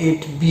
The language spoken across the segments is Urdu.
8B।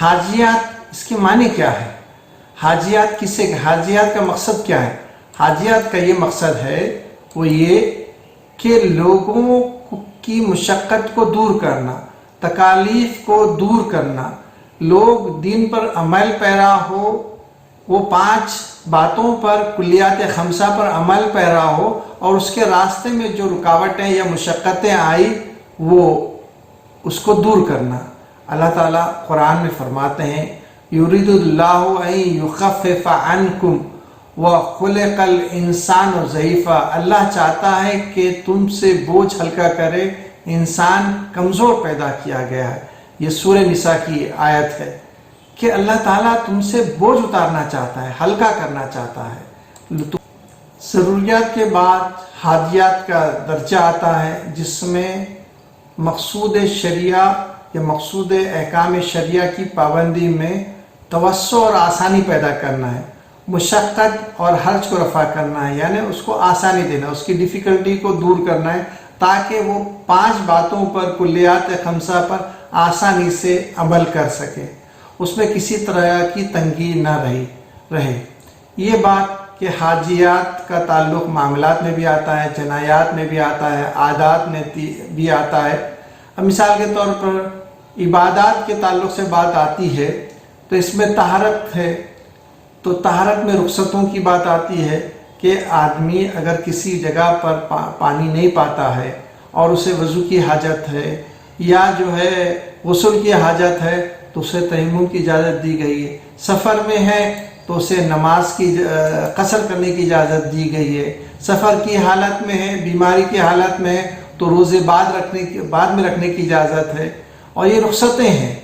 حاجیات اس کے معنی کیا ہے؟ حاجیات کسے، حاجیات کا مقصد کیا ہے؟ حاجیات کا یہ مقصد ہے وہ یہ کہ لوگوں کی مشقت کو دور کرنا، تکالیف کو دور کرنا، لوگ دین پر عمل پیرا ہو، وہ 5 باتوں پر، کلیات 5 پر عمل پیرا ہو، اور اس کے راستے میں جو رکاوٹیں یا مشقتیں آئی وہ اس کو دور کرنا۔ اللہ تعالیٰ قرآن میں فرماتے ہیں یرید اللہ ان یخفف عنکم وخلق الانسان ضعیفا، اللہ چاہتا ہے کہ تم سے بوجھ ہلکا کرے، انسان کمزور پیدا کیا گیا ہے۔ یہ سورہ نساء کی آیت ہے کہ اللہ تعالیٰ تم سے بوجھ اتارنا چاہتا ہے، ہلکا کرنا چاہتا ہے۔ ضروریات کے بعد حاجیات کا درجہ آتا ہے جس میں مقصود شریعہ یا مقصود احکام شریعہ کی پابندی میں توسع اور آسانی پیدا کرنا ہے، مشقت اور حرج کو رفع کرنا ہے، یعنی اس کو آسانی دینا، اس کی ڈیفیکلٹی کو دور کرنا ہے تاکہ وہ 5 باتوں پر، کلیات 5 پر آسانی سے عمل کر سکے، اس میں کسی طرح کی تنگی نہ رہے۔ یہ بات کہ حاجیات کا تعلق معاملات میں بھی آتا ہے، جنایات میں بھی آتا ہے، عادات میں بھی آتا ہے۔ اب مثال کے طور پر عبادات کے تعلق سے بات آتی ہے تو اس میں طہارت ہے، تو طہارت میں رخصتوں کی بات آتی ہے کہ آدمی اگر کسی جگہ پر پانی نہیں پاتا ہے اور اسے وضو کی حاجت ہے یا جو ہے غسل کی حاجت ہے تو اسے تیمم کی اجازت دی گئی ہے، سفر میں ہے تو اسے نماز کی قصر کرنے کی اجازت دی گئی ہے، سفر کی حالت میں ہے، بیماری کی حالت میں ہے تو روزے بعد میں رکھنے کی اجازت ہے، اور یہ رخصتیں ہیں۔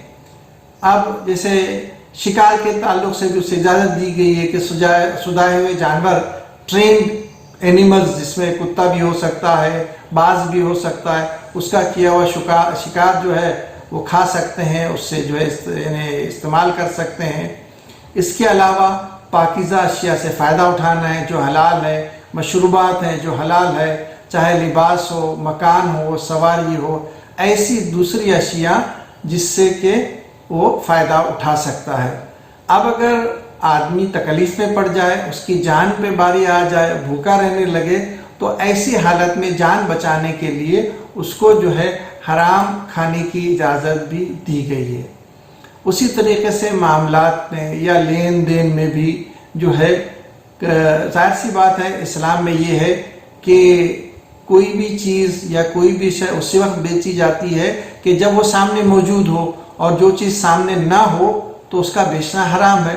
اب جیسے شکار کے تعلق سے بھی اسے اجازت دی گئی ہے کہ سجائے ہوئے جانور، ٹرینڈ اینیملز، جس میں کتا بھی ہو سکتا ہے، باز بھی ہو سکتا ہے، اس کا کیا ہوا شکار جو ہے وہ کھا سکتے ہیں، اس سے جو ہے استعمال کر سکتے ہیں۔ اس کے علاوہ پاکیزہ اشیاء سے فائدہ اٹھانا ہے جو حلال ہے، مشروبات ہیں جو حلال ہے، چاہے لباس ہو، مکان ہو، سواری ہو، ایسی دوسری اشیاء جس سے کہ وہ فائدہ اٹھا سکتا ہے۔ اب اگر آدمی تکلیف میں پڑ جائے، اس کی جان پہ باری آ جائے، بھوکا رہنے لگے، تو ایسی حالت میں جان بچانے کے لیے اس کو جو ہے حرام کھانے کی اجازت بھی دی گئی ہے۔ اسی طریقے سے معاملات میں یا لین دین میں بھی جو ہے ظاہر سی بات ہے، اسلام میں یہ ہے کہ کوئی بھی چیز یا کوئی بھی شے اسی وقت بیچی جاتی ہے کہ جب وہ سامنے موجود ہو، اور جو چیز سامنے نہ ہو تو اس کا بیچنا حرام ہے۔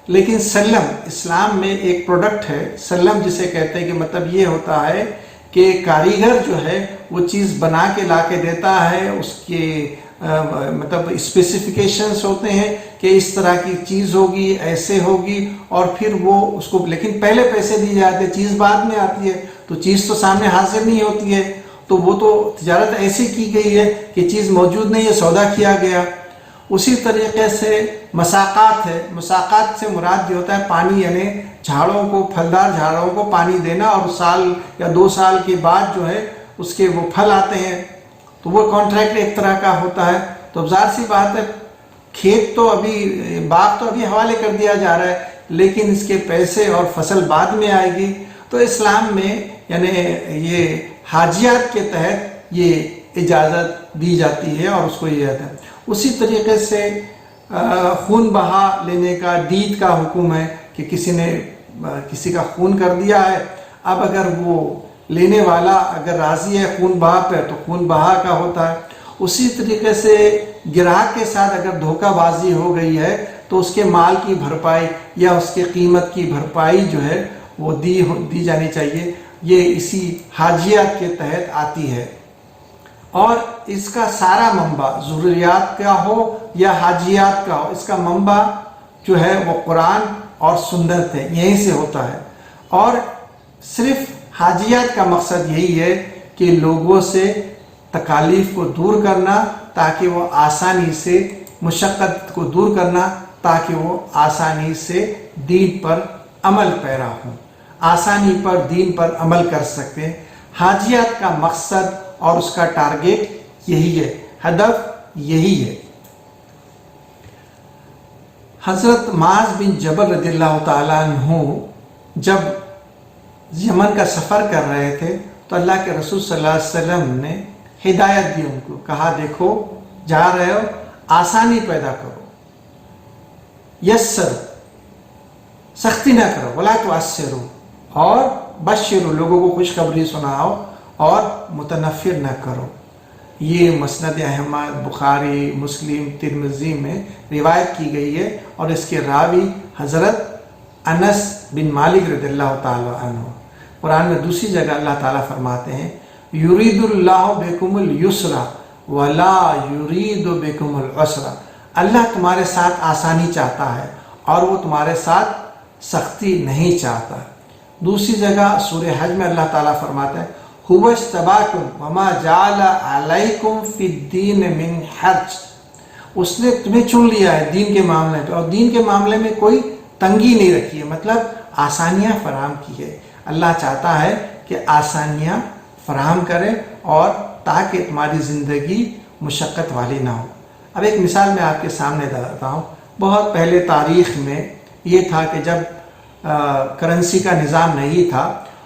لیکن سلم اسلام میں ایک پروڈکٹ ہے، سلم جسے کہتے ہیں کہ مطلب یہ ہوتا ہے کہ کاریگر جو ہے وہ چیز بنا کے لا کے دیتا ہے، اس کے مطلب اسپیسیفیکیشنز ہوتے ہیں کہ اس طرح کی چیز ہوگی، ایسے ہوگی، اور پھر وہ اس کو، لیکن پہلے پیسے دیے جاتے ہیں، چیز بعد میں آتی ہے تو چیز تو سامنے حاضر نہیں ہوتی ہے، تو وہ تو تجارت ایسی کی گئی ہے کہ چیز موجود نہیں ہے، سودا کیا گیا۔ اسی طریقے سے مساقات ہے، مساقات سے مراد یہ ہوتا ہے پانی، یعنی جھاڑوں کو، پھلدار جھاڑوں کو پانی دینا، اور سال یا 2 سال کے بعد جو ہے اس کے وہ پھل آتے ہیں، تو وہ کانٹریکٹ ایک طرح کا ہوتا ہے۔ تو ظاہر سی بات ہے، کھیت تو ابھی، باغ تو ابھی حوالے کر دیا جا رہا ہے، لیکن اس کے پیسے اور فصل بعد میں آئے گی۔ تو اسلام میں یعنی یہ حاجیات کے تحت یہ اجازت دی جاتی ہے، اور اس کو یہ ہے۔ اسی طریقے سے خون بہا لینے کا، دید کا حکم ہے کہ کسی نے کسی کا خون کر دیا ہے، اب اگر وہ لینے والا اگر راضی ہے خون بہا پہ تو خون بہا کا ہوتا ہے۔ اسی طریقے سے گراہک کے ساتھ اگر دھوکہ بازی ہو گئی ہے تو اس کے مال کی بھرپائی یا اس کے قیمت کی بھرپائی جو ہے وہ دی جانی چاہیے، یہ اسی حاجیات کے تحت آتی ہے۔ اور اس کا سارا منبع ضروریات کا ہو یا حاجیات کا ہو، اس کا منبع جو ہے وہ قرآن اور سنت ہے، یہیں سے ہوتا ہے۔ اور صرف حاجیات کا مقصد یہی ہے کہ لوگوں سے تکالیف کو دور کرنا تاکہ وہ آسانی سے، مشقت کو دور کرنا تاکہ وہ آسانی سے دین پر عمل پیرا ہوں، آسانی پر دین پر عمل کر سکتے ہیں۔ حاجیات کا مقصد اور اس کا ٹارگیٹ یہی ہے، ہدف یہی ہے۔ حضرت معاذ بن جبل رضی اللہ تعالیٰ عنہ جب یمن کا سفر کر رہے تھے تو اللہ کے رسول صلی اللہ علیہ وسلم نے ہدایت دی ان کو، کہا دیکھو جا رہے ہو آسانی پیدا کرو، یسر سختی نہ کرو، ولا تعسروا، اور بشروا لوگوں کو خوشخبری سناؤ، اور متنفر نہ کرو۔ یہ مسند احمد، بخاری، مسلم، ترمذی میں روایت کی گئی ہے، اور اس کے راوی حضرت انس بن مالک رضی اللہ تعالی عنہ۔ قرآن میں دوسری جگہ اللہ تعالیٰ فرماتے ہیں یرید اللہ بکم الیسر ولا یرید بکم العسر، اللہ تمہارے ساتھ آسانی چاہتا ہے اور وہ تمہارے ساتھ سختی نہیں چاہتا۔ دوسری جگہ سورہ حج میں اللہ تعالیٰ فرماتا ہے هو اجتباکم وما جعل علیکم فی الدین من حرج، اس نے تمہیں چن لیا ہے دین کے معاملے پہ، اور دین کے معاملے میں کوئی تنگی نہیں رکھی ہے، مطلب آسانیاں فراہم کی ہے۔ اللہ چاہتا ہے کہ آسانیاں فراہم کرے اور تاکہ تمہاری زندگی مشقت والی نہ ہو۔ اب ایک مثال میں آپ کے سامنے دیتا ہوں۔ بہت پہلے تاریخ میں یہ تھا کہ جب کرنسی کا نظام نہیں تھا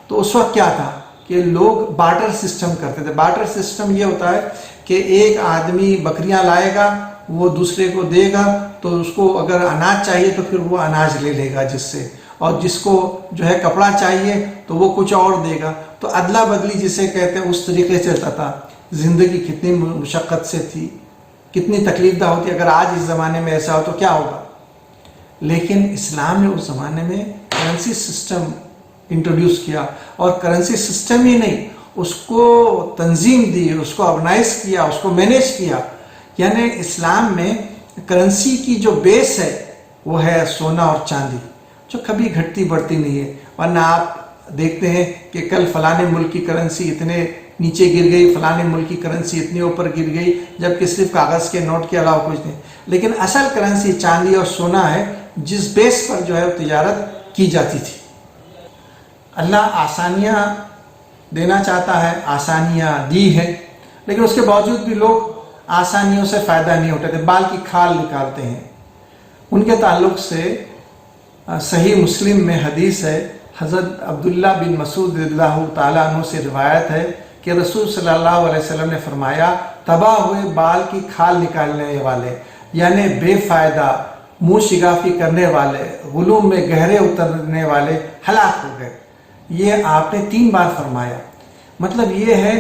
تو اس وقت کیا تھا کہ لوگ بارٹر سسٹم کرتے تھے۔ بارٹر سسٹم یہ ہوتا ہے کہ ایک آدمی بکریاں لائے گا، وہ دوسرے کو دے گا، تو اس کو اگر اناج چاہیے تو پھر وہ اناج لے لے گا جس سے، اور جس کو جو ہے کپڑا چاہیے تو وہ کچھ اور دے گا۔ تو ادلا بدلی جسے کہتے ہیں اس طریقے سے چلتا تھا۔ زندگی کتنی مشقت سے تھی، کتنی تکلیف دہ ہوتی۔ اگر آج اس زمانے میں ایسا ہو تو کیا ہوگا؟ لیکن اسلام نے اس زمانے میں کرنسی سسٹم انٹروڈیوس کیا، اور کرنسی سسٹم ہی نہیں، اس کو تنظیم دی، اس کو آرگنائز کیا، اس کو مینیج کیا۔ یعنی اسلام میں کرنسی کی جو بیس ہے وہ ہے سونا اور چاندی، جو کبھی گھٹتی بڑھتی نہیں ہے۔ ورنہ آپ دیکھتے ہیں کہ کل فلانے ملک کی کرنسی اتنے نیچے گر گئی، فلانے ملک کی کرنسی اتنے اوپر گر گئی، جبکہ صرف کاغذ کے نوٹ کے علاوہ کچھ نہیں۔ لیکن اصل کرنسی چاندی اور سونا ہے، جس بیس پر جو ہے وہ تجارت کی جاتی تھی۔ اللہ آسانیاں دینا چاہتا ہے، آسانیاں دی ہے، لیکن اس کے باوجود بھی لوگ آسانیوں سے فائدہ نہیں اٹھاتے، بال کی کھال نکالتے ہیں۔ ان کے تعلق سے صحیح مسلم میں حدیث ہے، حضرت عبداللہ بن مسعود رضی اللہ تعالیٰ عنہ سے روایت ہے کہ رسول صلی اللہ علیہ وسلم نے فرمایا تباہ ہوئے بال کی کھال نکالنے والے، یعنی بے فائدہ منہ شگافی کرنے والے، غلوم میں گہرے اترنے والے ہلاک ہو گئے۔ یہ آپ نے 3 بار فرمایا۔ مطلب یہ ہے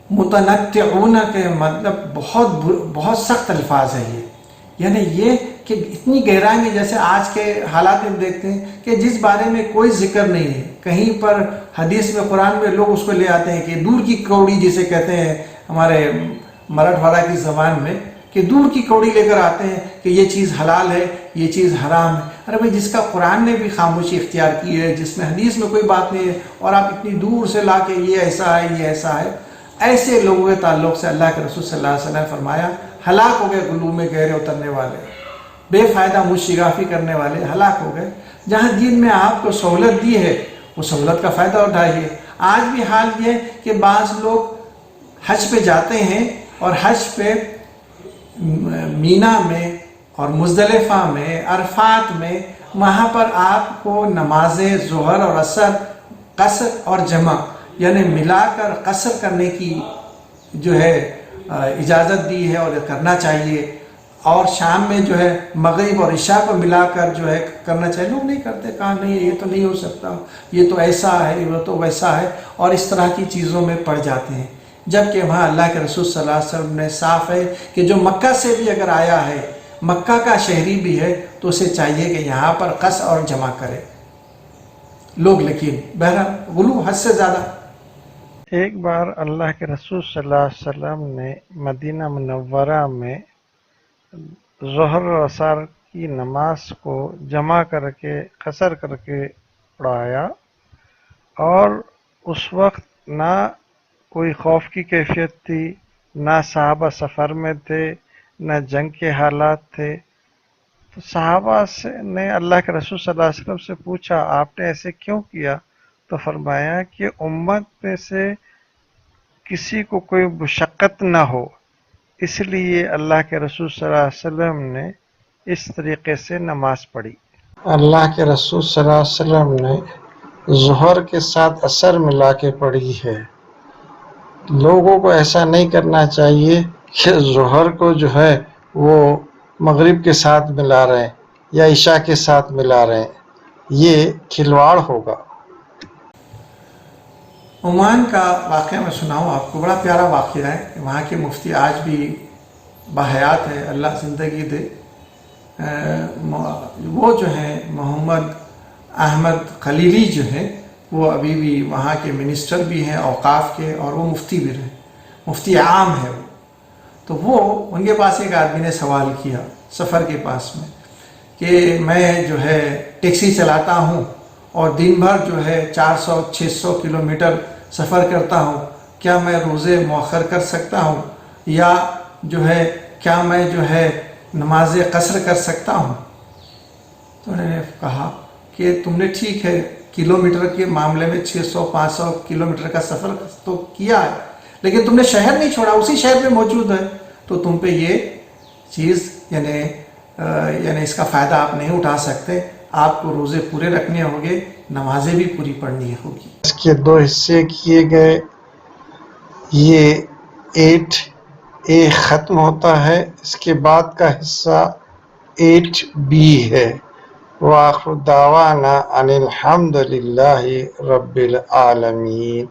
متنطعون کے مطلب بہت سخت الفاظ ہے یہ، یعنی یہ کہ اتنی گہرائی میں، جیسے آج کے حالات میں دیکھتے ہیں کہ جس بارے میں کوئی ذکر نہیں ہے، کہیں پر حدیث میں قرآن میں لوگ اس کو لے آتے ہیں کہ دور کی کوڑی جسے کہتے ہیں ہمارے مراٹھواڑہ کی زبان میں، کہ دور کی کوڑی لے کر آتے ہیں کہ یہ چیز حلال ہے، یہ چیز حرام ہے۔ ارے بھائی، جس کا قرآن نے بھی خاموشی اختیار کی ہے، جس میں حدیث میں کوئی بات نہیں ہے، اور آپ اتنی دور سے لا کے یہ ایسا ہے، یہ ایسا ہے، ایسے لوگوں کے تعلق سے اللہ کے رسول صلی اللہ علیہ وسلم نے فرمایا ہلاک ہو گئے غلوم میں گہرے اترنے والے، بے فائدہ منہ شگافی کرنے والے ہلاک ہو گئے۔ جہاں دین میں آپ کو سہولت دی ہے وہ سہولت کا فائدہ اٹھائیے۔ آج بھی حال یہ ہے کہ بعض لوگ حج پہ جاتے ہیں اور حج پہ مینا میں اور مزدلفہ میں، عرفات میں، وہاں پر آپ کو نماز ظہر اور عصر قصر اور جمع یعنی ملا کر قصر کرنے کی جو ہے اجازت دی ہے اور کرنا چاہیے، اور شام میں جو ہے مغرب اور عشاء کو ملا کر جو ہے کرنا چاہیے۔ لوگ نہیں کرتے، کہا نہیں یہ تو نہیں ہو سکتا، یہ تو ایسا ہے، وہ تو ویسا ہے، اور اس طرح کی چیزوں میں پڑ جاتے ہیں۔ جبکہ وہاں اللہ کے رسول صلی اللہ علیہ وسلم نے صاف ہے کہ جو مکہ سے بھی اگر آیا ہے، مکہ کا شہری بھی ہے، تو اسے چاہیے کہ یہاں پر قصر اور جمع کرے۔ لوگ لیکن بہرحال غلو حد سے زیادہ۔ ایک بار اللہ کے رسول صلی اللہ علیہ وسلم نے مدینہ منورہ میں ظہر و عصر کی نماز کو جمع کر کے قصر کر کے پڑھایا، اور اس وقت نہ کوئی خوف کی کیفیت تھی، نہ صحابہ سفر میں تھے، نہ جنگ کے حالات تھے۔ تو صحابہ نے اللہ کے رسول صلی اللہ علیہ وسلم سے پوچھا آپ نے ایسے کیوں کیا؟ تو فرمایا کہ امت میں سے کسی کو کوئی مشقت نہ ہو، اس لیے اللہ کے رسول صلی اللہ علیہ وسلم نے اس طریقے سے نماز پڑھی۔ اللہ کے رسول صلی اللہ علیہ وسلم نے ظہر کے ساتھ عصر ملا کے پڑھی ہے۔ لوگوں کو ایسا نہیں کرنا چاہیے کہ ظہر کو جو ہے وہ مغرب کے ساتھ ملا رہے ہیں یا عشاء کے ساتھ ملا رہے ہیں، یہ کھلواڑ ہوگا۔ عمان کا واقعہ میں سناؤں آپ کو، بڑا پیارا واقعہ ہے۔ وہاں کے مفتی آج بھی باحیات ہے، اللہ زندگی دے۔ وہ جو ہیں محمد احمد خلیلی جو ہیں، وہ ابھی بھی وہاں کے منسٹر بھی ہیں اوقاف کے، اور وہ مفتی بھی رہے، مفتی عام ہے وہ۔ تو وہ ان کے پاس ایک آدمی نے سوال کیا سفر کے پاس میں کہ میں جو ہے ٹیکسی چلاتا ہوں اور دن بھر جو ہے 400-600 کلومیٹر سفر کرتا ہوں، کیا میں روزے مؤخر کر سکتا ہوں، یا جو ہے کیا میں جو ہے نماز قصر کر سکتا ہوں؟ تو انہوں نے کہا کہ تم نے ٹھیک ہے کلومیٹر کے معاملے میں 600-500 کلومیٹر کا سفر تو کیا ہے، لیکن تم نے شہر نہیں چھوڑا، اسی شہر میں موجود ہے، تو تم پہ یہ چیز یعنی اس کا فائدہ آپ نہیں اٹھا سکتے، آپ کو روزے پورے رکھنے ہوں گے، نمازیں بھی پوری پڑھنی ہوگی۔ اس کے 2 حصے کیے گئے، یہ 8A ختم ہوتا ہے، اس کے بعد کا حصہ 8B ہے۔ وآخر دعوانا ان الحمد للہ رب العالمین۔